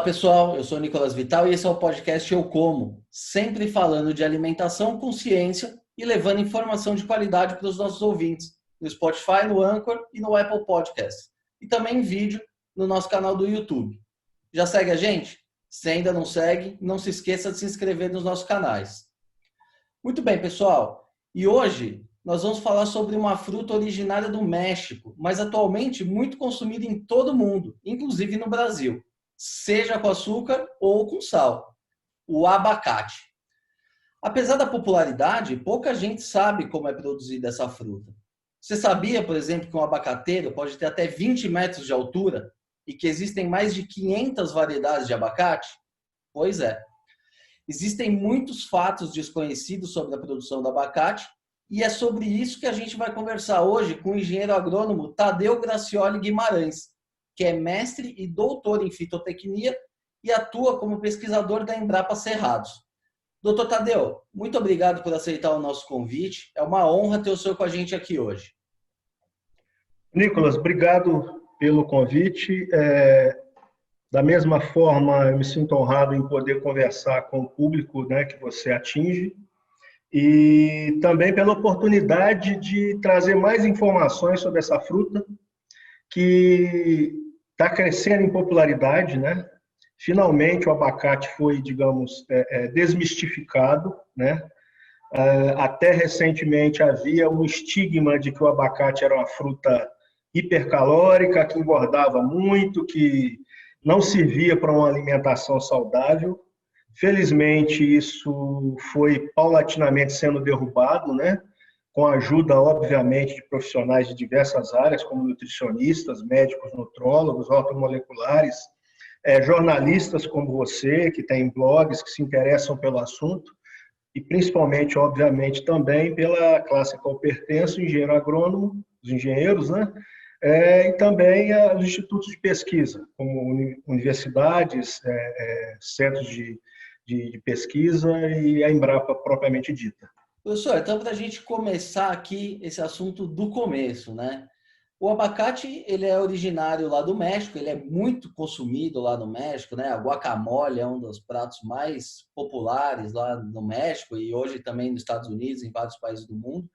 pessoal, eu sou o Nicolas Vital e esse é o podcast Eu Como, sempre falando de alimentação com ciência e levando informação de qualidade para os nossos ouvintes, no Spotify, no Anchor e no Apple Podcasts, e também em vídeo no nosso canal do YouTube. Já segue a gente? Se ainda não segue, não se esqueça de se inscrever nos nossos canais. Muito bem, pessoal, e hoje nós vamos falar sobre uma fruta originária do México, mas atualmente muito consumida em todo o mundo, inclusive no Brasil, seja com açúcar ou com sal, o abacate. Apesar da popularidade, pouca gente sabe como é produzida essa fruta. Você sabia, por exemplo, que um abacateiro pode ter até 20 metros de altura e que existem mais de 500 variedades de abacate? Pois é. Existem muitos fatos desconhecidos sobre a produção do abacate e é sobre isso que a gente vai conversar hoje com o engenheiro agrônomo Tadeu Gracioli Guimarães, que é mestre e doutor em fitotecnia e atua como pesquisador da Embrapa Cerrados. Doutor Tadeu, muito obrigado por aceitar o nosso convite. É uma honra ter o senhor com a gente aqui hoje. Nicolas, obrigado pelo convite. Da mesma forma, eu me sinto honrado em poder conversar com o público, né, que você atinge e também pela oportunidade de trazer mais informações sobre essa fruta que está crescendo em popularidade, né? Finalmente o abacate foi, digamos, desmistificado, né? Até recentemente havia um estigma de que o abacate era uma fruta hipercalórica, que engordava muito, que não servia para uma alimentação saudável. Felizmente, isso foi paulatinamente sendo derrubado, né? Com a ajuda, obviamente, de profissionais de diversas áreas, como nutricionistas, médicos, nutrólogos, ortomoleculares, jornalistas como você, que tem blogs, que se interessam pelo assunto, e principalmente, obviamente, também pela classe a qual pertenço, engenheiro agrônomo, os engenheiros, né? E também os institutos de pesquisa, como universidades, centros de pesquisa e a Embrapa propriamente dita. Professor, então para a gente começar aqui esse assunto do começo, né? O abacate, ele é originário lá do México, ele é muito consumido lá no México, né? A guacamole é um dos pratos mais populares lá no México e hoje também nos Estados Unidos, em vários países do mundo.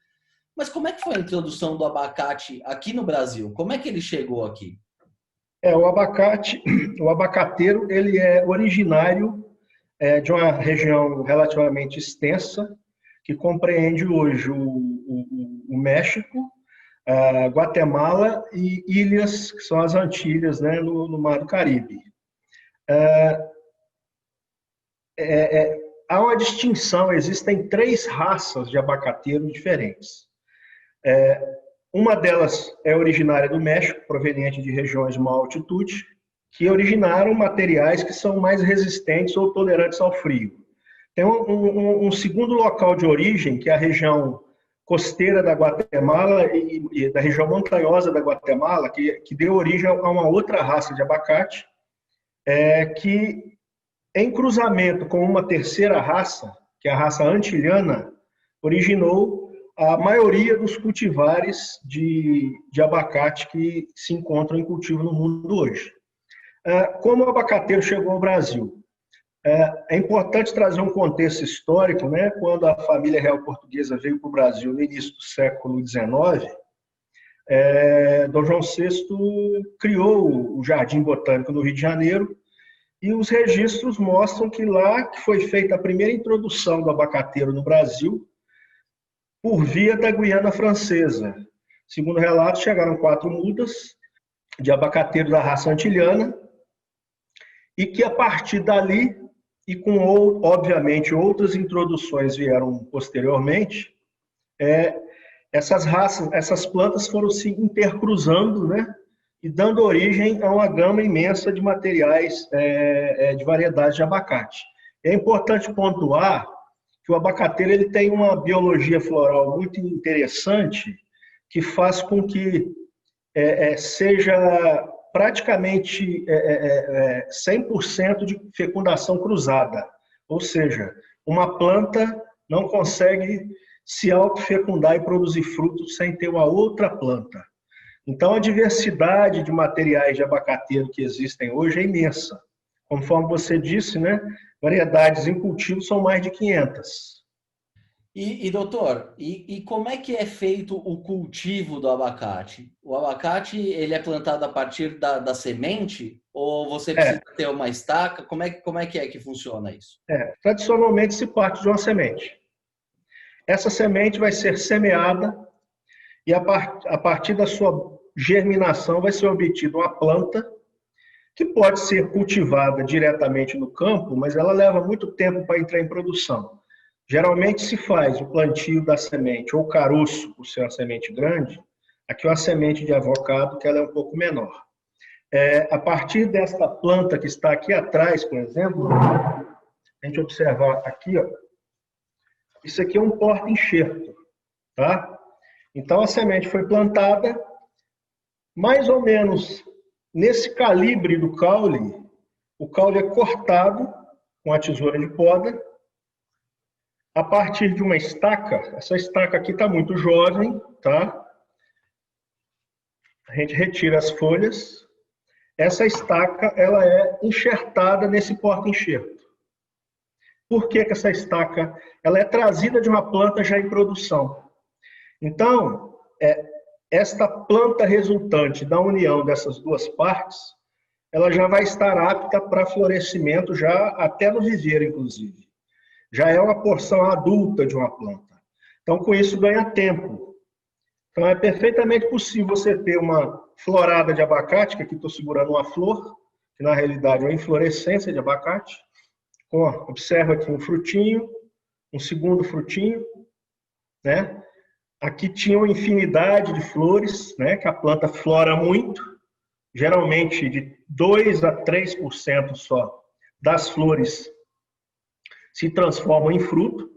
Mas como é que foi a introdução do abacate aqui no Brasil? Como é que ele chegou aqui? O abacate, o abacateiro, ele é originário de uma região relativamente extensa, que compreende hoje o México, Guatemala e ilhas, que são as Antilhas, né, no Mar do Caribe. Há uma distinção, existem 3 raças de abacateiro diferentes. Uma delas é originária do México, proveniente de regiões de maior altitude, que originaram materiais que são mais resistentes ou tolerantes ao frio. Tem um segundo local de origem, que é a região costeira da Guatemala e da região montanhosa da Guatemala, que deu origem a uma outra raça de abacate, que em cruzamento com uma terceira raça, que é a raça antilhana, originou a maioria dos cultivares de abacate que se encontram em cultivo no mundo hoje. Como o abacateiro chegou ao Brasil? É importante trazer um contexto histórico, né? Quando a família real portuguesa veio para o Brasil no início do século XIX, Dom João VI criou o Jardim Botânico no Rio de Janeiro e os registros mostram que lá que foi feita a primeira introdução do abacateiro no Brasil por via da Guiana Francesa. Segundo relatos, chegaram 4 mudas de abacateiro da raça antilhana e que a partir dali e com, obviamente, outras introduções vieram posteriormente, essas plantas foram se intercruzando, né, e dando origem a uma gama imensa de materiais de variedades de abacate. É importante pontuar que o abacateiro ele tem uma biologia floral muito interessante que faz com que seja praticamente 100% de fecundação cruzada. Ou seja, uma planta não consegue se autofecundar e produzir frutos sem ter uma outra planta. Então, a diversidade de materiais de abacateiro que existem hoje é imensa. Conforme você disse, né, variedades em cultivo são mais de 500. Doutor, como é que é feito o cultivo do abacate? O abacate, ele é plantado a partir da semente ou você precisa É, ter uma estaca? Como é que funciona isso? tradicionalmente se parte de uma semente. Essa semente vai ser semeada e a partir da sua germinação vai ser obtida uma planta que pode ser cultivada diretamente no campo, mas ela leva muito tempo para entrar em produção. Geralmente se faz o plantio da semente ou caroço, por ser uma semente grande, aqui uma semente de avocado, que ela é um pouco menor. A partir desta planta que está aqui atrás, por exemplo, a gente observar aqui, ó, isso aqui é um porta-enxerto, tá? Então a semente foi plantada mais ou menos nesse calibre do caule. O caule é cortado com a tesoura de poda a partir de uma estaca. Essa estaca aqui está muito jovem, tá? A gente retira as folhas. Essa estaca ela é enxertada nesse porta-enxerto. Por que essa estaca ela é trazida de uma planta já em produção? Então, esta planta resultante da união dessas duas partes, ela já vai estar apta para florescimento já até no viveiro, inclusive. Já é uma porção adulta de uma planta. Então, com isso, ganha tempo. Então, é perfeitamente possível você ter uma florada de abacate, que aqui estou segurando uma flor, que na realidade é uma inflorescência de abacate. Observa aqui um frutinho, um segundo frutinho, né? Aqui tinha uma infinidade de flores, né? Que a planta flora muito, geralmente de 2 a 3% só das flores se transformam em fruto.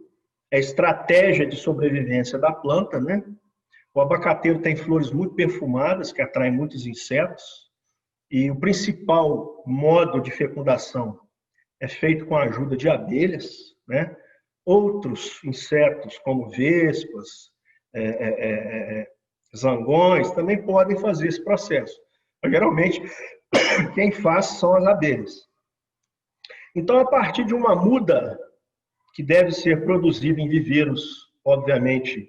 É estratégia de sobrevivência da planta, né? O abacateiro tem flores muito perfumadas, que atraem muitos insetos, e o principal modo de fecundação é feito com a ajuda de abelhas, né? Outros insetos, como vespas, zangões, também podem fazer esse processo. Mas, geralmente, quem faz são as abelhas. Então, a partir de uma muda que deve ser produzida em viveiros, obviamente,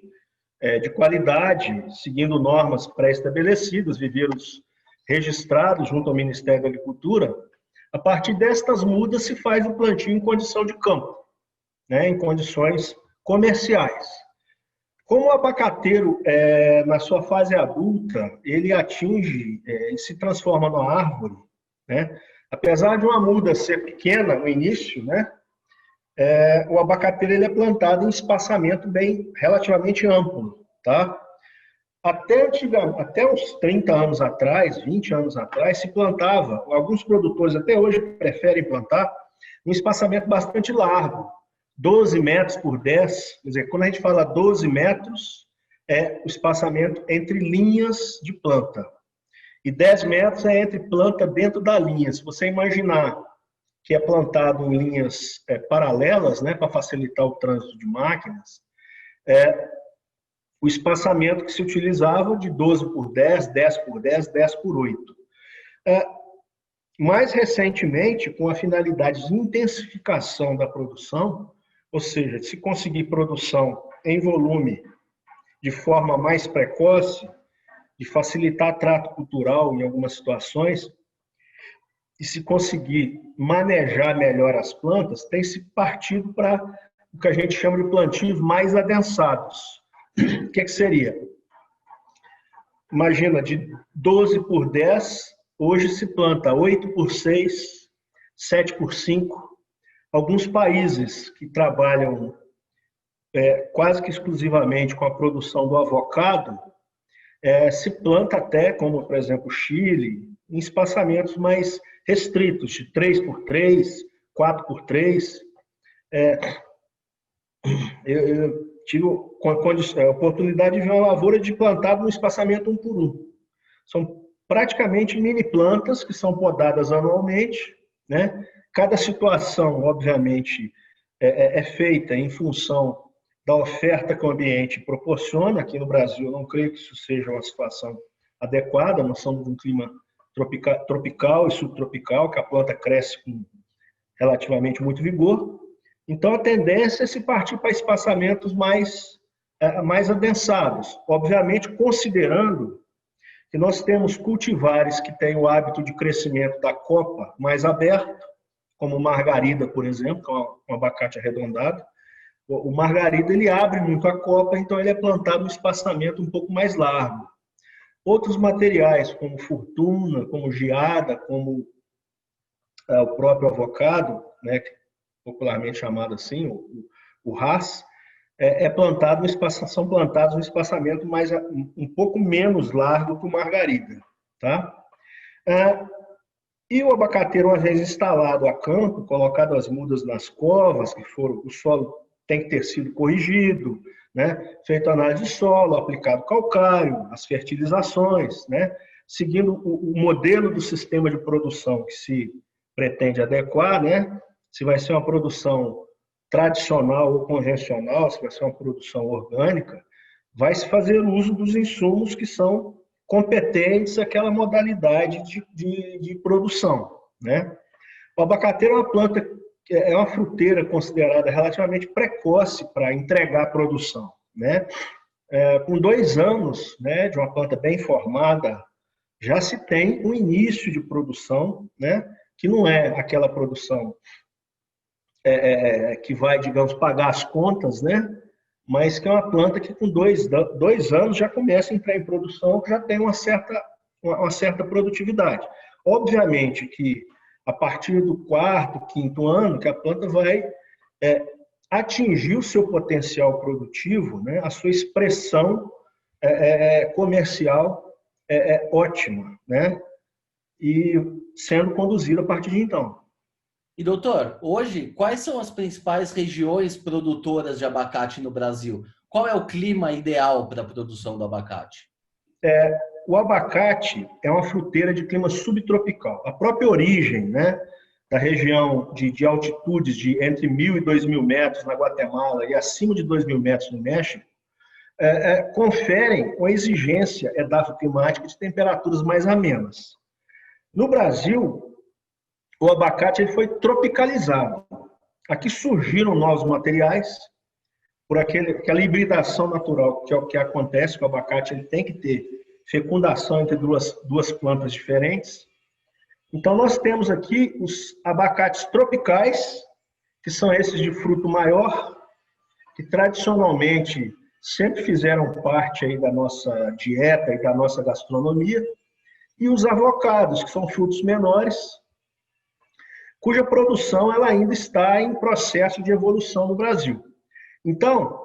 de qualidade, seguindo normas pré-estabelecidas, viveiros registrados junto ao Ministério da Agricultura, a partir destas mudas se faz o plantio em condição de campo, né, em condições comerciais. Como o abacateiro, na sua fase adulta, ele atinge e se transforma numa árvore, né? Apesar de uma muda ser pequena no início, né, o abacateiro ele é plantado em espaçamento relativamente amplo, tá? Até uns 30 anos atrás, 20 anos atrás, se plantava, alguns produtores até hoje preferem plantar, um espaçamento bastante largo, 12 metros por 10, quer dizer, quando a gente fala 12 metros, é o espaçamento entre linhas de planta. E 10 metros é entre planta dentro da linha. Se você imaginar que é plantado em linhas paralelas, né, para facilitar o trânsito de máquinas, o espaçamento que se utilizava de 12 por 10, 10 por 10, 10 por 8. Mais recentemente, com a finalidade de intensificação da produção, ou seja, de se conseguir produção em volume de forma mais precoce, de facilitar trato cultural em algumas situações, e se conseguir manejar melhor as plantas, tem se partido para o que a gente chama de plantios mais adensados. O que seria? Imagina, de 12 por 10, hoje se planta 8 por 6, 7 por 5. Alguns países que trabalham quase que exclusivamente com a produção do avocado, se planta até, como por exemplo o Chile, em espaçamentos mais restritos, de 3 por 3, 4 por 3. Eu tive a oportunidade de ver uma lavoura de plantado no espaçamento 1 por 1. São praticamente mini plantas que são podadas anualmente, né? Cada situação, obviamente, é feita em função da oferta que o ambiente proporciona. Aqui no Brasil, eu não creio que isso seja uma situação adequada, nós somos um clima tropical e subtropical, que a planta cresce com relativamente muito vigor. Então, a tendência é se partir para espaçamentos mais adensados, obviamente considerando que nós temos cultivares que têm o hábito de crescimento da copa mais aberto, como o margarida, por exemplo, que é um abacate arredondado. O margarida ele abre muito a copa, então ele é plantado em espaçamento um pouco mais largo. Outros materiais, como fortuna, como geada, como o próprio avocado, né, popularmente chamado assim, o Hass, são plantados em espaçamento um pouco menos largo que o margarida. Tá? E o abacateiro, uma vez instalado a campo, colocado as mudas nas covas, o solo tem que ter sido corrigido, né? Feito análise de solo, aplicado calcário, as fertilizações, né? Seguindo o modelo do sistema de produção que se pretende adequar, né? Se vai ser uma produção tradicional ou convencional, se vai ser uma produção orgânica, vai se fazer uso dos insumos que são competentes àquela modalidade de produção, né? O abacateiro é uma planta, é uma fruteira considerada relativamente precoce para entregar produção, né? Com 2 anos, né, de uma planta bem formada, já se tem um início de produção, né, que não é aquela produção que vai, digamos, pagar as contas, né? Mas que é uma planta que com 2 anos já começa a entrar em produção, que já tem uma certa produtividade. Obviamente que a partir do 4º, 5º ano, que a planta vai atingir o seu potencial produtivo, né? A sua expressão comercial ótima, né? E sendo conduzida a partir de então. E, doutor, hoje, quais são as principais regiões produtoras de abacate no Brasil? Qual é o clima ideal para a produção do abacate? O abacate é uma fruteira de clima subtropical. A própria origem, né, da região de altitudes de entre 1.000 e 2.000 metros na Guatemala e acima de 2.000 metros no México, conferem uma exigência edafoclimática de temperaturas mais amenas. No Brasil, o abacate ele foi tropicalizado. Aqui surgiram novos materiais, por aquela hibridação natural que é o que acontece com o abacate, ele tem que ter fecundação entre duas plantas diferentes. Então, nós temos aqui os abacates tropicais, que são esses de fruto maior, que tradicionalmente sempre fizeram parte aí da nossa dieta e da nossa gastronomia, e os avocados, que são frutos menores, cuja produção ela ainda está em processo de evolução no Brasil. Então,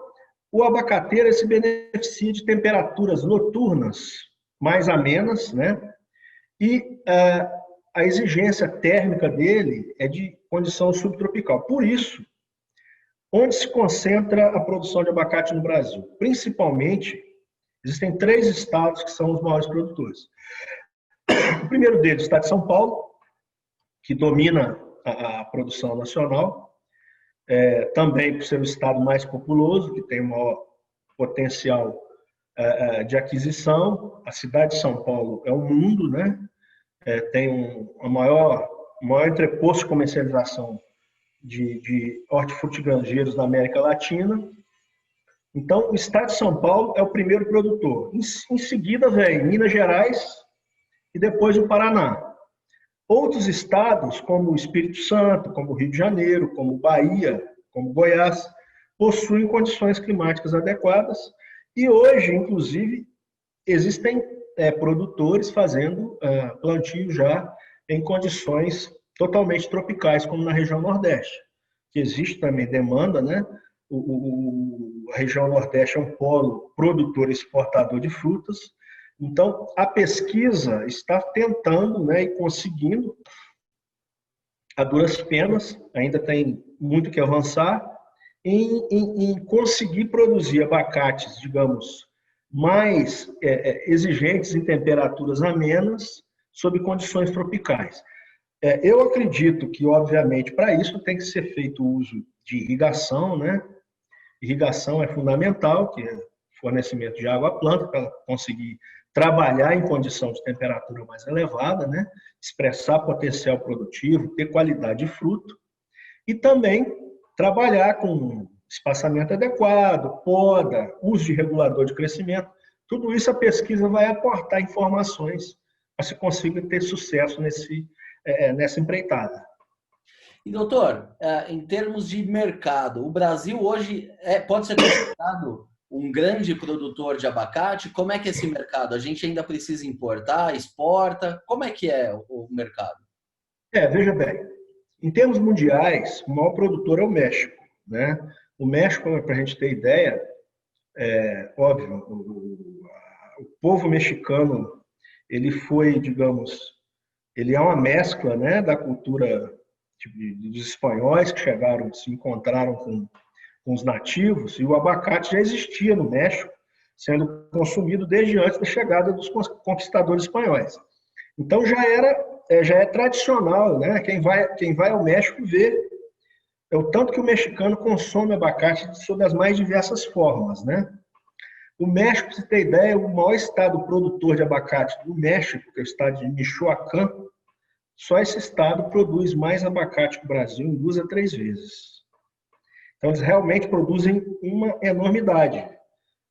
o abacateiro se beneficia de temperaturas noturnas mais amenas, né? E a exigência térmica dele é de condição subtropical. Por isso, onde se concentra a produção de abacate no Brasil? Principalmente, existem 3 estados que são os maiores produtores. O primeiro deles, o estado de São Paulo, que domina a produção nacional, também por ser o estado mais populoso, que tem o maior potencial de aquisição. A cidade de São Paulo é um mundo, né? Tem o maior entreposto de comercialização de hortifrutigranjeiros da América Latina. Então, o estado de São Paulo é o primeiro produtor. Em seguida, vem Minas Gerais e depois o Paraná. Outros estados, como o Espírito Santo, como o Rio de Janeiro, como Bahia, como Goiás, possuem condições climáticas adequadas e hoje, inclusive, existem produtores fazendo plantio já em condições totalmente tropicais, como na região Nordeste, que existe também demanda, né? A região Nordeste é um polo produtor e exportador de frutas. Então, a pesquisa está tentando, né, e conseguindo, a duras penas, ainda tem muito que avançar, em conseguir produzir abacates, digamos, mais exigentes em temperaturas amenas, sob condições tropicais. Eu acredito que, obviamente, para isso tem que ser feito o uso de irrigação, né? Irrigação é fundamental, que fornecimento de água à planta para ela conseguir trabalhar em condição de temperatura mais elevada, né? Expressar potencial produtivo, ter qualidade de fruto e também trabalhar com espaçamento adequado, poda, uso de regulador de crescimento. Tudo isso a pesquisa vai aportar informações para se consiga ter sucesso nessa empreitada. E, doutor, em termos de mercado, o Brasil hoje pode ser considerado um grande produtor de abacate? Como é que é esse mercado? A gente ainda precisa importar, exporta? Como é que é o mercado? Veja bem, em termos mundiais, o maior produtor é o México, né? O México, para a gente ter ideia, óbvio, o povo mexicano, ele foi, digamos, ele é uma mescla, né, da cultura dos espanhóis que chegaram, se encontraram com os nativos, e o abacate já existia no México, sendo consumido desde antes da chegada dos conquistadores espanhóis. Então já é tradicional, né? Quem vai ao México vê o tanto que o mexicano consome abacate sob as mais diversas formas, né? O México, para você ter ideia, é o maior estado produtor de abacate do México, que é o estado de Michoacán. Só esse estado produz mais abacate que o Brasil em 2 a 3 vezes. Então, eles realmente produzem uma enormidade.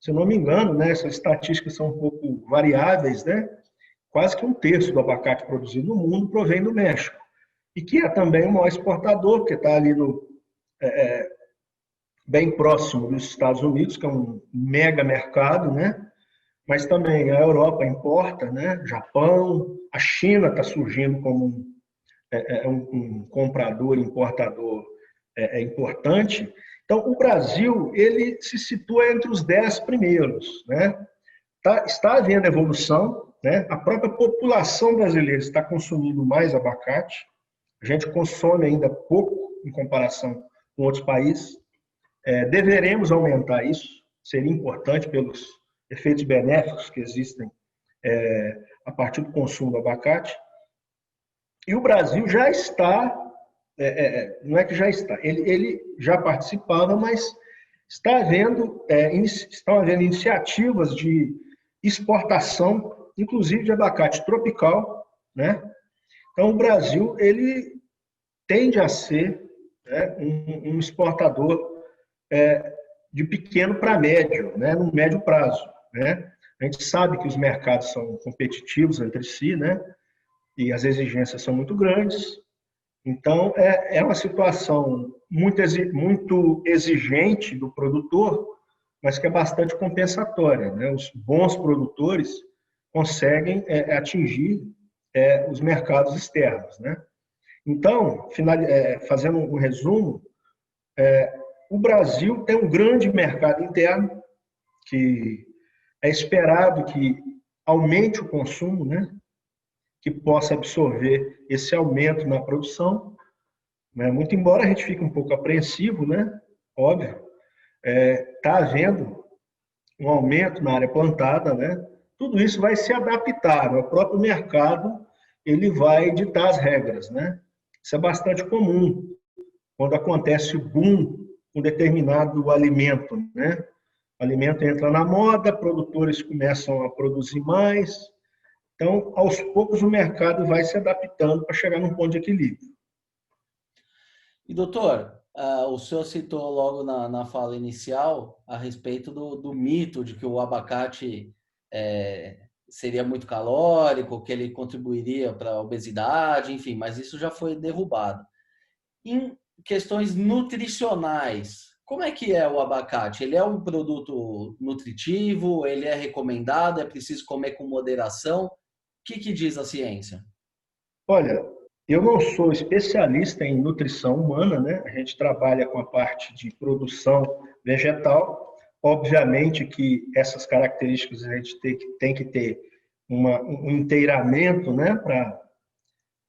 Se eu não me engano, né, essas estatísticas são um pouco variáveis, né? Quase que 1/3 do abacate produzido no mundo provém do México. E que é também o maior exportador, porque está ali bem próximo dos Estados Unidos, que é um mega mercado, né? Mas também a Europa importa, né? Japão, a China está surgindo como um comprador, importador importante. Então, o Brasil ele se situa entre os 10 primeiros, né? Está havendo evolução, né? A própria população brasileira está consumindo mais abacate. A gente consome ainda pouco em comparação com outros países. Deveremos aumentar isso, seria importante pelos efeitos benéficos que existem a partir do consumo do abacate. E o Brasil já está, não é que já está, ele já participava, mas estão havendo iniciativas de exportação, inclusive de abacate tropical, né? Então, o Brasil ele tende a ser, né, um exportador de pequeno para médio, né, no médio prazo, né? A gente sabe que os mercados são competitivos entre si, né? E as exigências são muito grandes. Então, é uma situação muito exigente do produtor, mas que é bastante compensatória, né? Os bons produtores conseguem atingir os mercados externos, né? Então, fazendo um resumo, o Brasil tem um grande mercado interno que é esperado que aumente o consumo, né? Que possa absorver esse aumento na produção, né? Muito embora a gente fique um pouco apreensivo, né? Óbvio, está havendo um aumento na área plantada, né? Tudo isso vai se adaptar, né? O próprio mercado ele vai ditar as regras, né? Isso é bastante comum quando acontece boom com determinado alimento, né? O alimento entra na moda, produtores começam a produzir mais. Então, aos poucos, o mercado vai se adaptando para chegar num ponto de equilíbrio. E, doutor, o senhor citou logo na fala inicial a respeito do mito de que o abacate seria muito calórico, que ele contribuiria para a obesidade, enfim, mas isso já foi derrubado. Em questões nutricionais, como é que é o abacate? Ele é um produto nutritivo? Ele é recomendado? É preciso comer com moderação? O que diz a ciência? Olha, eu não sou especialista em nutrição humana, né? A gente trabalha com a parte de produção vegetal. Obviamente que essas características a gente tem que ter um inteiramento, né?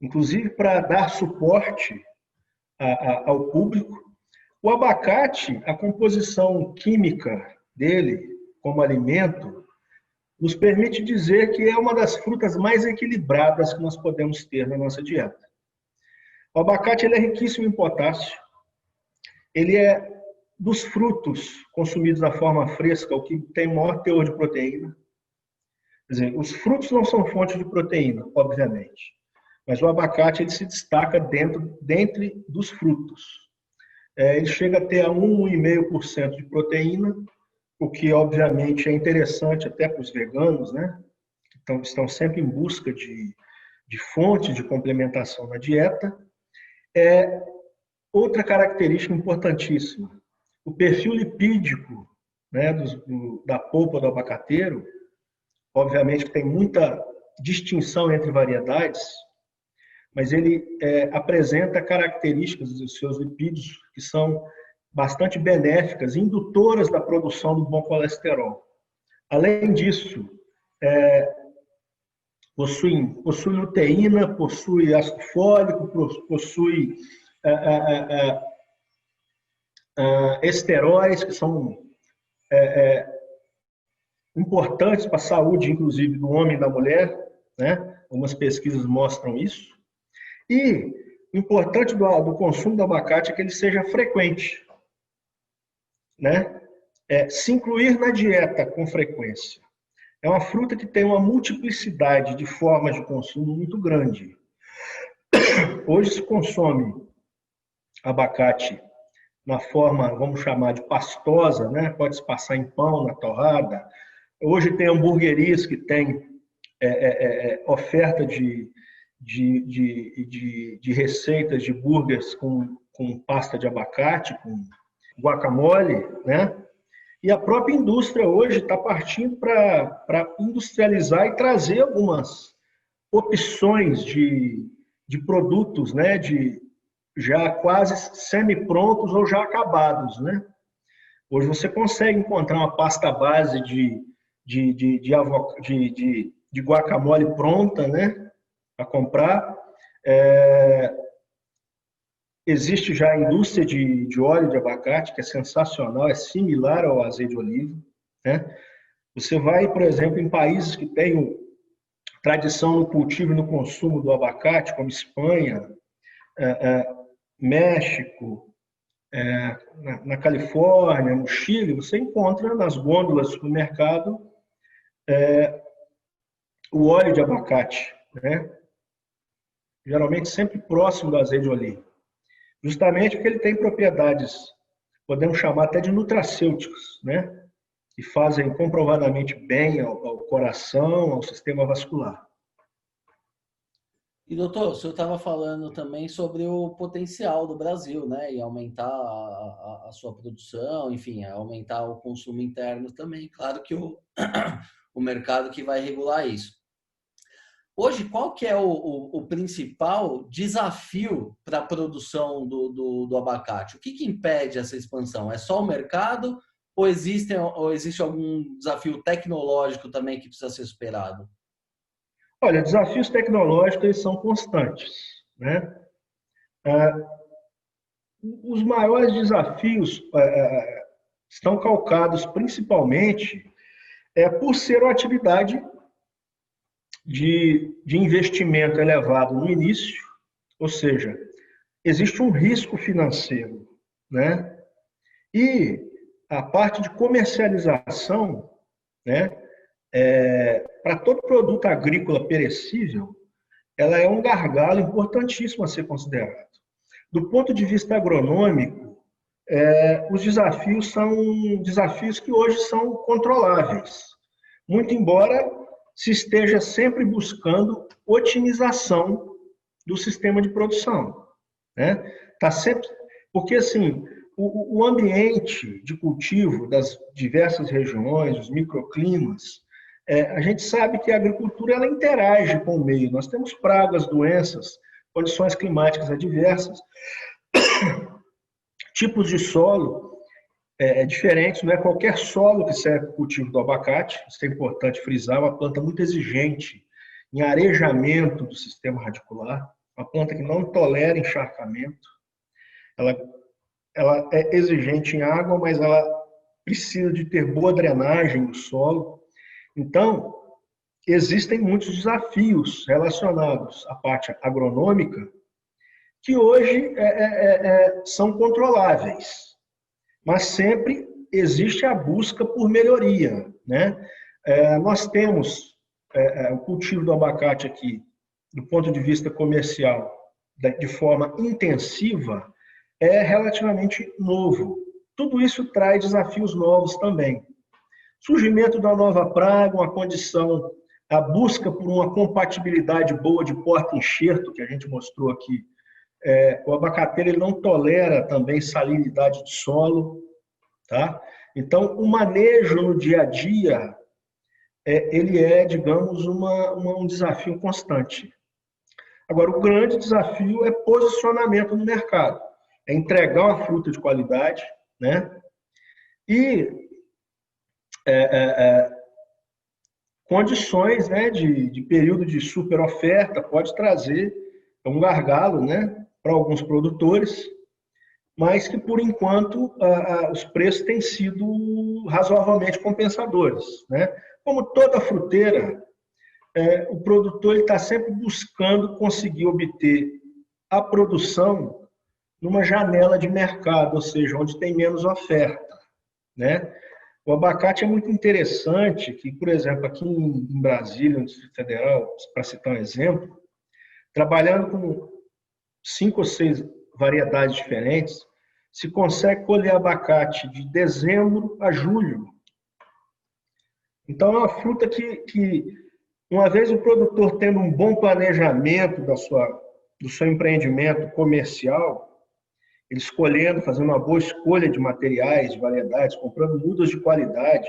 Inclusive para dar suporte ao público. O abacate, a composição química dele como alimento, nos permite dizer que é uma das frutas mais equilibradas que nós podemos ter na nossa dieta. O abacate ele é riquíssimo em potássio, ele é dos frutos consumidos da forma fresca, o que tem maior teor de proteína. Quer dizer, os frutos não são fonte de proteína, obviamente, mas o abacate ele se destaca dentre dos frutos. Ele chega a ter 1,5% de proteína, o que obviamente é interessante até para os veganos, né? Então, estão sempre em busca de fontes de complementação na dieta. Outra característica importantíssima, o perfil lipídico, né, da polpa do abacateiro, obviamente que tem muita distinção entre variedades, mas ele apresenta características dos seus lipídios que são bastante benéficas, indutoras da produção do bom colesterol. Além disso, possui luteína, possui ácido fólico, possui esteróis, que são importantes para a saúde, inclusive, do homem e da mulher, né? Algumas pesquisas mostram isso. E o importante do consumo do abacate é que ele seja frequente, né? Se incluir na dieta com frequência. É uma fruta que tem uma multiplicidade de formas de consumo muito grande. Hoje se consome abacate na forma, vamos chamar de pastosa, né? Pode-se passar em pão, na torrada. Hoje tem hamburguerias que têm oferta de receitas de burgers com pasta de abacate, com guacamole, né? E a própria indústria hoje está partindo para industrializar e trazer algumas opções de produtos, né? Já quase semi-prontos ou já acabados, né? Hoje você consegue encontrar uma pasta base de guacamole pronta, né? Para comprar. Existe já a indústria de óleo de abacate, que é sensacional, é similar ao azeite de oliva, né? Você vai, por exemplo, em países que têm tradição no cultivo e no consumo do abacate, como Espanha, México, na Califórnia, no Chile, você encontra nas gôndolas do supermercado o óleo de abacate, né? Geralmente sempre próximo do azeite de oliva. Justamente porque ele tem propriedades, podemos chamar até de nutracêuticos, né? Que fazem comprovadamente bem ao coração, ao sistema vascular. E, doutor, o senhor estava falando também sobre o potencial do Brasil, né? E aumentar a sua produção, enfim, aumentar o consumo interno também. Claro que o mercado que vai regular isso. Hoje, qual que é o principal desafio para a produção do abacate? O que impede essa expansão? É só o mercado ou existe algum desafio tecnológico também que precisa ser superado? Olha, desafios tecnológicos eles são constantes, né? Os maiores desafios estão calcados principalmente por ser uma atividade de investimento elevado no início, ou seja, existe um risco financeiro, né? E a parte de comercialização, né? Para todo produto agrícola perecível, ela é um gargalo importantíssimo a ser considerado. Do ponto de vista agronômico, os desafios são desafios que hoje são controláveis, muito embora se esteja sempre buscando otimização do sistema de produção, né? Tá sempre, porque assim, o ambiente de cultivo das diversas regiões, os microclimas, a gente sabe que a agricultura ela interage com o meio. Nós temos pragas, doenças, condições climáticas adversas, tipos de solo diferentes, não é qualquer solo que serve para o cultivo do abacate, isso é importante frisar, uma planta muito exigente em arejamento do sistema radicular, uma planta que não tolera encharcamento, ela é exigente em água, mas ela precisa de ter boa drenagem do solo. Então, existem muitos desafios relacionados à parte agronômica que hoje são controláveis. mas sempre existe a busca por melhoria, né? Nós temos o cultivo do abacate aqui, do ponto de vista comercial, de forma intensiva, é relativamente novo. Tudo isso traz desafios novos também. Surgimento da nova praga, uma condição, a busca por uma compatibilidade boa de porta-enxerto, que a gente mostrou aqui. O abacateiro ele não tolera também salinidade de solo, tá? Então, o manejo no dia a dia, ele é, digamos, um desafio constante. Agora, o grande desafio é posicionamento no mercado, é entregar uma fruta de qualidade, né? E condições, né, de período de super oferta pode trazer um gargalo, né, para alguns produtores, mas que, por enquanto, os preços têm sido razoavelmente compensadores, né? Como toda fruteira, o produtor está sempre buscando conseguir obter a produção numa janela de mercado, ou seja, onde tem menos oferta, né? O abacate é muito interessante, que, por exemplo, aqui em Brasília, no Distrito Federal, para citar um exemplo, trabalhando com 5 ou 6 variedades diferentes, se consegue colher abacate de dezembro a julho. Então, é uma fruta que uma vez o produtor tendo um bom planejamento do seu empreendimento comercial, ele escolhendo, fazendo uma boa escolha de materiais, de variedades, comprando mudas de qualidade,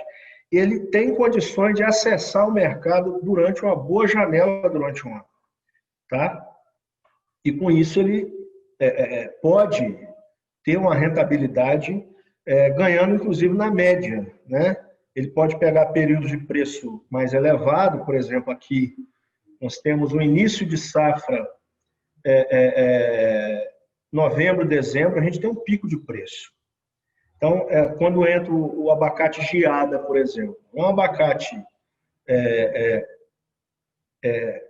ele tem condições de acessar o mercado durante uma boa janela durante um ano. Tá? E com isso ele pode ter uma rentabilidade ganhando, inclusive, na média, né? Ele pode pegar períodos de preço mais elevado, por exemplo, aqui nós temos o início de safra, novembro, dezembro, a gente tem um pico de preço. Então, quando entra o abacate geada, por exemplo, é um abacate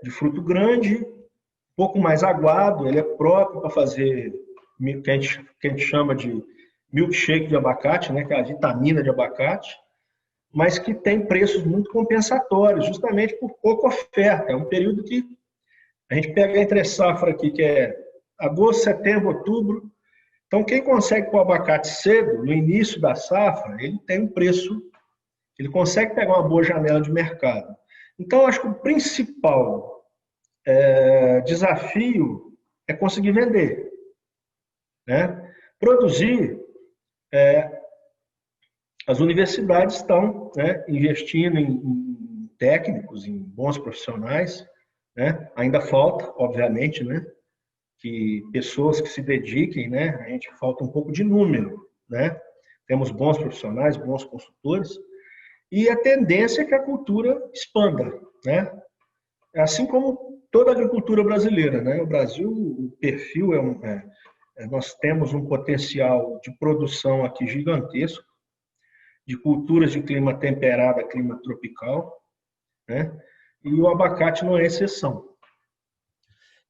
de fruto grande, um pouco mais aguado, ele é próprio para fazer que a gente chama de milkshake de abacate, né, que é a vitamina de abacate, mas que tem preços muito compensatórios, justamente por pouca oferta. É um período que a gente pega entre safra aqui, que é agosto, setembro, outubro. Então, quem consegue pôr abacate cedo, no início da safra, ele tem um preço, ele consegue pegar uma boa janela de mercado. Então, acho que o principal desafio é conseguir vender, né? Produzir, as universidades estão, né, investindo em técnicos, em bons profissionais, né? Ainda falta, obviamente, né, que pessoas que se dediquem, né? A gente falta um pouco de número, né? Temos bons profissionais, bons consultores, e a tendência é que a cultura expanda, né? Assim como toda a agricultura brasileira, né? O Brasil, o perfil nós temos um potencial de produção aqui gigantesco, de culturas de clima temperado a clima tropical, né? E o abacate não é exceção.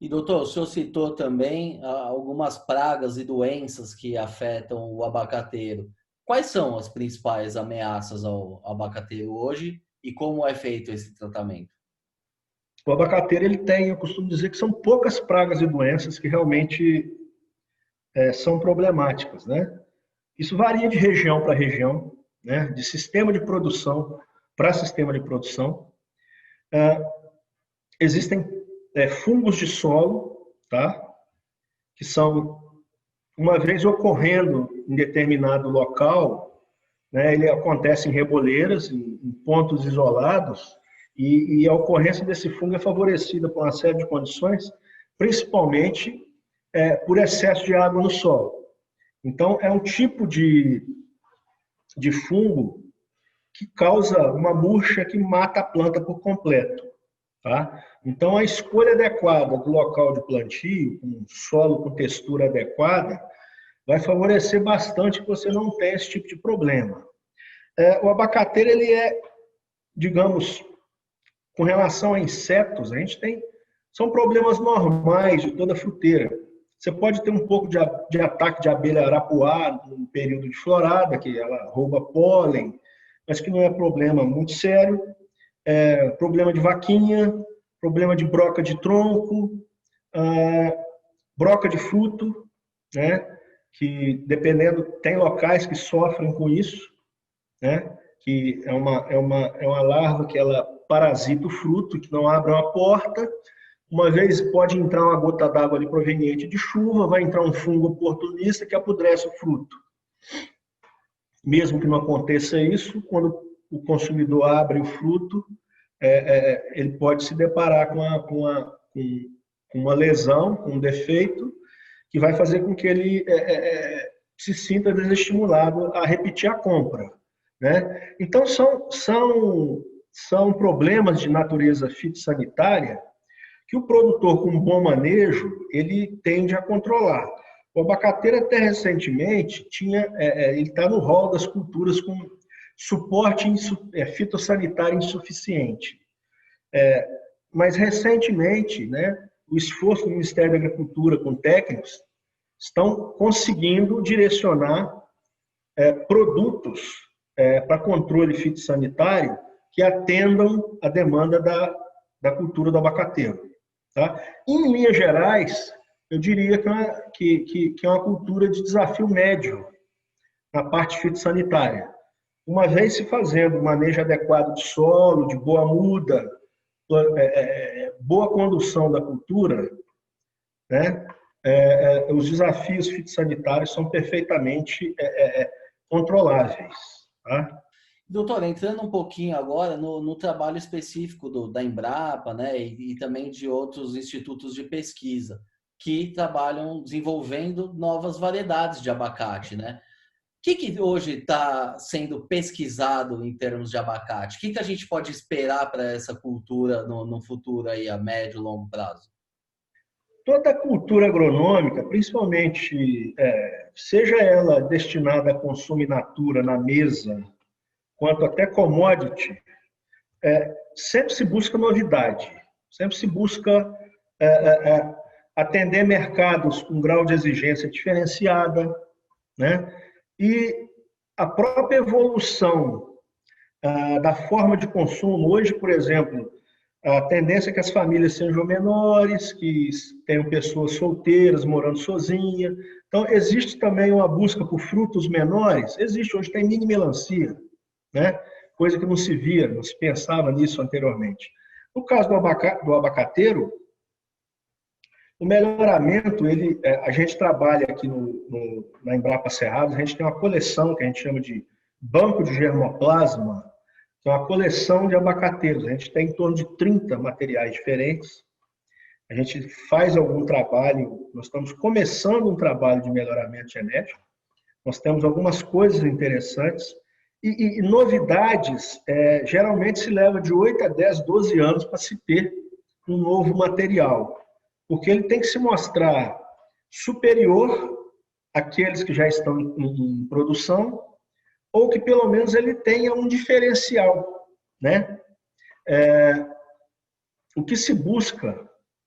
E, doutor, o senhor citou também algumas pragas e doenças que afetam o abacateiro. Quais são as principais ameaças ao abacateiro hoje e como é feito esse tratamento? O abacateiro, eu costumo dizer que são poucas pragas e doenças que realmente são problemáticas, né? Isso varia de região para região, né? De sistema de produção para sistema de produção. Existem fungos de solo, tá? Que são, uma vez ocorrendo em determinado local, né? Ele acontece em reboleiras, em pontos isolados, e a ocorrência desse fungo é favorecida por uma série de condições, principalmente por excesso de água no solo. Então, é um tipo de fungo que causa uma murcha que mata a planta por completo. Tá? Então, a escolha adequada do local de plantio, com solo com textura adequada, vai favorecer bastante que você não tenha esse tipo de problema. O abacateiro, ele digamos, com relação a insetos, são problemas normais de toda fruteira. Você pode ter um pouco de ataque de abelha arapuá no período de florada, que ela rouba pólen, mas que não é problema muito sério. Problema de vaquinha, problema de broca de tronco, broca de fruto, né? Que dependendo, tem locais que sofrem com isso, né? Que é uma larva que ela parasita o fruto, que não abre uma porta. Uma vez pode entrar uma gota d'água ali proveniente de chuva, vai entrar um fungo oportunista que apodrece o fruto. Mesmo que não aconteça isso, quando o consumidor abre o fruto, ele pode se deparar com uma lesão, com um defeito, que vai fazer com que ele se sinta desestimulado a repetir a compra, né? Então, são problemas de natureza fitossanitária que o produtor, com um bom manejo, ele tende a controlar. O abacateiro, até recentemente, ele está no rol das culturas com suporte fitossanitário insuficiente. Mas, recentemente, né, o esforço do Ministério da Agricultura com técnicos estão conseguindo direcionar produtos para controle fitossanitário que atendam a demanda da cultura do abacateiro. Tá? Em linhas gerais, eu diria que é uma cultura de desafio médio na parte fitossanitária. Uma vez se fazendo manejo adequado de solo, de boa muda, boa condução da cultura, né? Os desafios fitossanitários são perfeitamente controláveis. Tá? Doutor, entrando um pouquinho agora no trabalho específico da Embrapa, né, e também de outros institutos de pesquisa que trabalham desenvolvendo novas variedades de abacate, né? O que hoje está sendo pesquisado em termos de abacate? O que a gente pode esperar para essa cultura no futuro aí, a médio e longo prazo? Toda a cultura agronômica, principalmente, seja ela destinada a consumo in natura na mesa, quanto até commodity, sempre se busca novidade, sempre se busca atender mercados com grau de exigência diferenciada, né? E a própria evolução da forma de consumo, hoje, por exemplo, a tendência é que as famílias sejam menores, que tenham pessoas solteiras, morando sozinha. Então, existe também uma busca por frutos menores, existe, hoje tem mini melancia, né? Coisa que não se via, não se pensava nisso anteriormente. No caso do abacateiro, o melhoramento, a gente trabalha aqui na Embrapa Cerrado, a gente tem uma coleção que a gente chama de banco de germoplasma, que é uma coleção de abacateiros. A gente tem em torno de 30 materiais diferentes. A gente faz algum trabalho, nós estamos começando um trabalho de melhoramento genético, nós temos algumas coisas interessantes, e novidades, geralmente se leva de 8 a 10, 12 anos para se ter um novo material, porque ele tem que se mostrar superior àqueles que já estão em produção, ou que pelo menos ele tenha um diferencial, né? O que se busca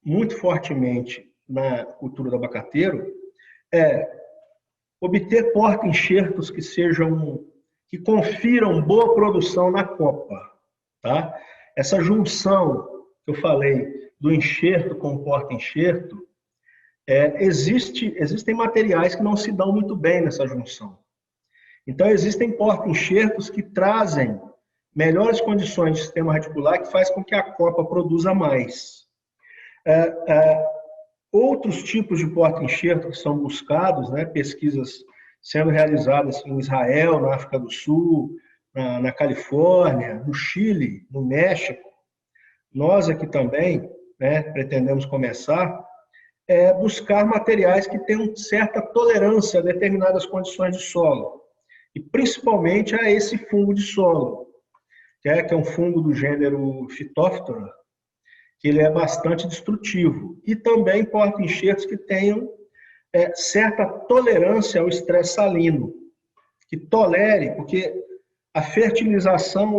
muito fortemente na cultura do abacateiro é obter porta-enxertos que confiram boa produção na copa, tá? Essa junção que eu falei do enxerto com o porta-enxerto, existem materiais que não se dão muito bem nessa junção. Então, existem porta-enxertos que trazem melhores condições de sistema radicular, que faz com que a copa produza mais. Outros tipos de porta-enxerto que são buscados, né, pesquisas sendo realizadas em Israel, na África do Sul, na Califórnia, no Chile, no México. Nós aqui também, né, pretendemos começar buscar materiais que tenham certa tolerância a determinadas condições de solo, e principalmente a esse fungo de solo, que é um fungo do gênero Phytophthora, que ele é bastante destrutivo, e também porta-enxertos que tenham certa tolerância ao estresse salino, que tolere, porque a fertilização,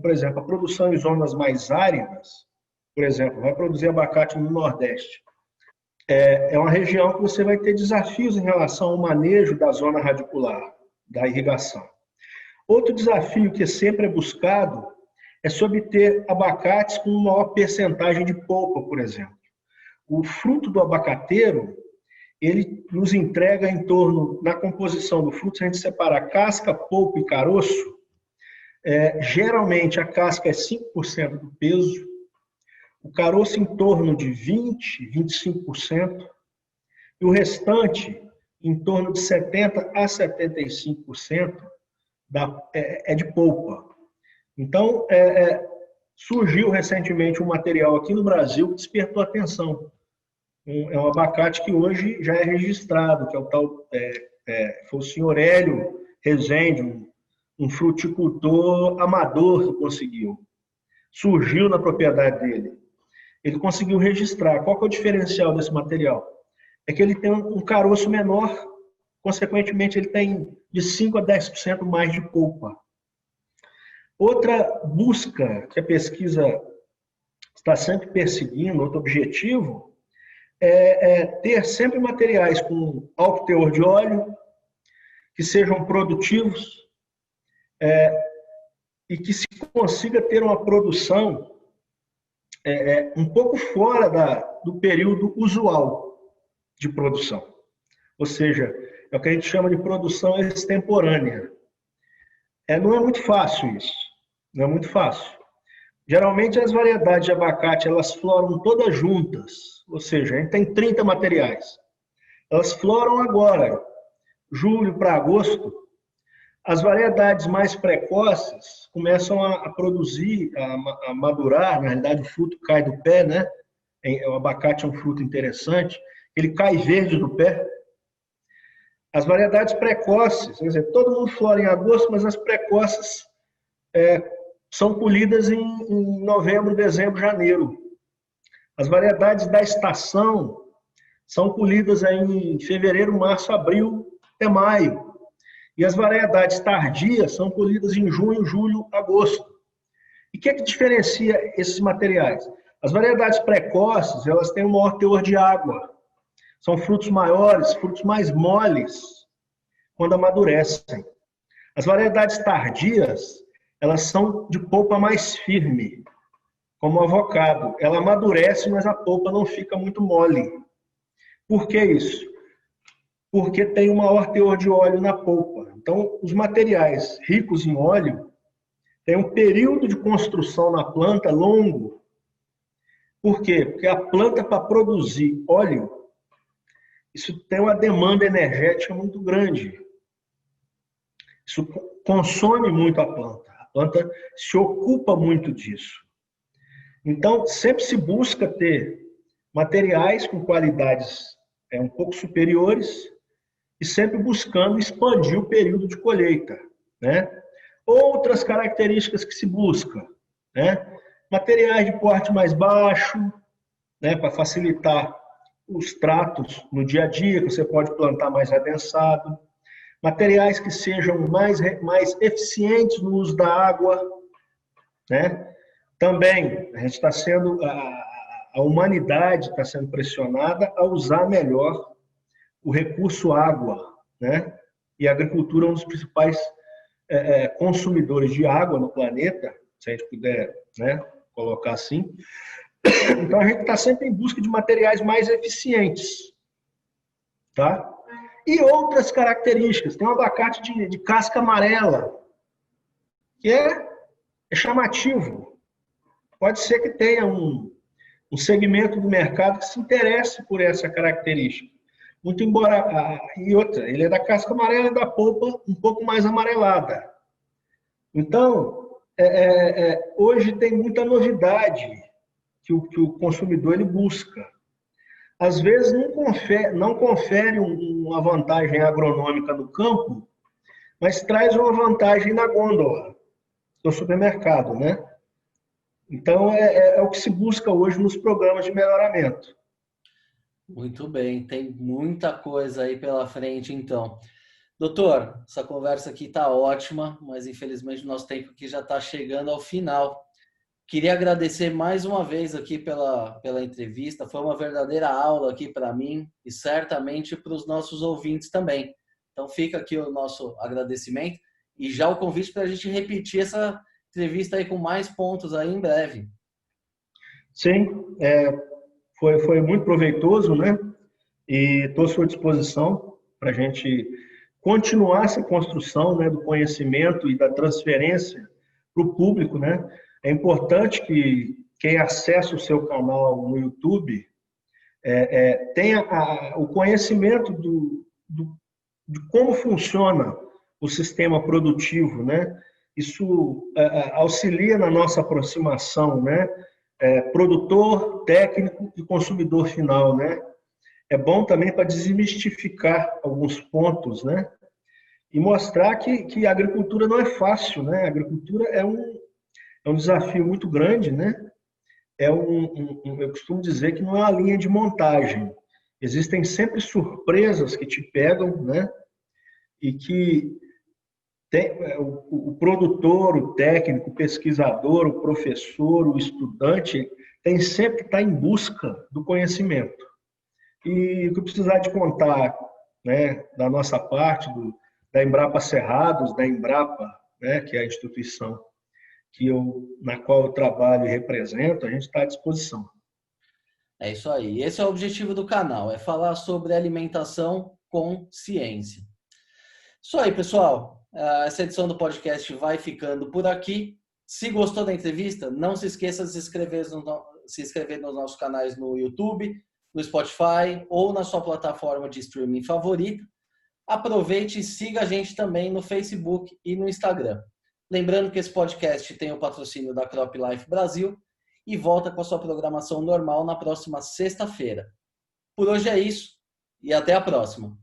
por exemplo, a produção em zonas mais áridas, por exemplo, vai produzir abacate no Nordeste, é uma região que você vai ter desafios em relação ao manejo da zona radicular, da irrigação. Outro desafio que sempre é buscado é se obter abacates com maior percentagem de polpa, por exemplo. O fruto do abacateiro, ele nos entrega em torno, na composição do fruto, se a gente separar casca, polpa e caroço, geralmente a casca é 5% do peso, o caroço em torno de 20%, 25%, e o restante em torno de 70% a 75% é de polpa. Então, surgiu recentemente um material aqui no Brasil que despertou atenção. É um abacate que hoje já é registrado, que é o tal, foi o senhor Hélio Rezende, um fruticultor amador que conseguiu. Surgiu na propriedade dele. Ele conseguiu registrar. Qual que é o diferencial desse material? É que ele tem um caroço menor, consequentemente ele tem de 5% a 10% mais de polpa. Outra busca que a pesquisa está sempre perseguindo, outro objetivo, é ter sempre materiais com alto teor de óleo, que sejam produtivos, e que se consiga ter uma produção um pouco fora do período usual de produção. Ou seja, é o que a gente chama de produção extemporânea. Não é muito fácil isso. Não é muito fácil. Geralmente as variedades de abacate, elas floram todas juntas. Ou seja, a gente tem 30 materiais. Elas floram agora, julho para agosto. As variedades mais precoces começam a produzir, a madurar. Na realidade, o fruto cai do pé, né? O abacate é um fruto interessante. Ele cai verde do pé. As variedades precoces, quer dizer, todo mundo flora em agosto, mas as precoces são colhidas em novembro, dezembro, janeiro. As variedades da estação são colhidas em fevereiro, março, abril até maio. E as variedades tardias são colhidas em junho, julho, agosto. E o que é que diferencia esses materiais? As variedades precoces, elas têm um maior teor de água. São frutos maiores, frutos mais moles, quando amadurecem. As variedades tardias, elas são de polpa mais firme, como o avocado. Ela amadurece, mas a polpa não fica muito mole. Por que isso? Porque tem um maior teor de óleo na polpa. Então, os materiais ricos em óleo têm um período de construção na planta longo. Por quê? Porque a planta, para produzir óleo, isso tem uma demanda energética muito grande. Isso consome muito a planta. A planta se ocupa muito disso. Então, sempre se busca ter materiais com qualidades um pouco superiores e sempre buscando expandir o período de colheita, né? Outras características que se busca, né? Materiais de porte mais baixo, né? Para facilitar os tratos no dia a dia, que você pode plantar mais adensado. Materiais que sejam mais eficientes no uso da água, né? Também, a gente está sendo, a humanidade está sendo pressionada a usar melhor o recurso água, né? E a agricultura é um dos principais consumidores de água no planeta, se a gente puder, né, colocar assim. Então, a gente está sempre em busca de materiais mais eficientes, tá? E outras características. Tem um abacate de casca amarela, que é chamativo. Pode ser que tenha um segmento do mercado que se interesse por essa característica. Muito embora... E outra, ele é da casca amarela e da polpa um pouco mais amarelada. Então, hoje tem muita novidade que o consumidor ele busca. Às vezes não confere uma vantagem agronômica no campo, mas traz uma vantagem na gôndola do supermercado, né? Então, é o que se busca hoje nos programas de melhoramento. Muito bem, tem muita coisa aí pela frente, então. Doutor, essa conversa aqui está ótima, mas infelizmente o nosso tempo aqui já está chegando ao final. Queria agradecer mais uma vez aqui pela entrevista. Foi uma verdadeira aula aqui para mim e certamente para os nossos ouvintes também. Então fica aqui o nosso agradecimento e já o convite para a gente repetir essa entrevista aí com mais pontos aí em breve. Sim, foi muito proveitoso, né? E estou à sua disposição para a gente continuar essa construção, né, do conhecimento e da transferência para o público, né? É importante que quem acessa o seu canal no YouTube tenha o conhecimento de como funciona o sistema produtivo, né? Isso auxilia na nossa aproximação, né? Produtor, técnico e consumidor final, né? É bom também para desmistificar alguns pontos, né? E mostrar que a agricultura não é fácil, né? A agricultura é um desafio muito grande, né? Eu costumo dizer que não é uma linha de montagem. Existem sempre surpresas que te pegam, né? E que o produtor, o técnico, o pesquisador, o professor, o estudante tem sempre que estar em busca do conhecimento. E o que eu precisar de contar, né, da nossa parte, da Embrapa Cerrados, da Embrapa, né, que é a instituição na qual eu trabalho e represento, a gente está à disposição. É isso aí. Esse é o objetivo do canal, é falar sobre alimentação com ciência. Isso aí, pessoal. Essa edição do podcast vai ficando por aqui. Se gostou da entrevista, não se esqueça de se inscrever nos nossos canais no YouTube, no Spotify ou na sua plataforma de streaming favorita. Aproveite e siga a gente também no Facebook e no Instagram. Lembrando que esse podcast tem o patrocínio da Crop Life Brasil e volta com a sua programação normal na próxima sexta-feira. Por hoje é isso e até a próxima.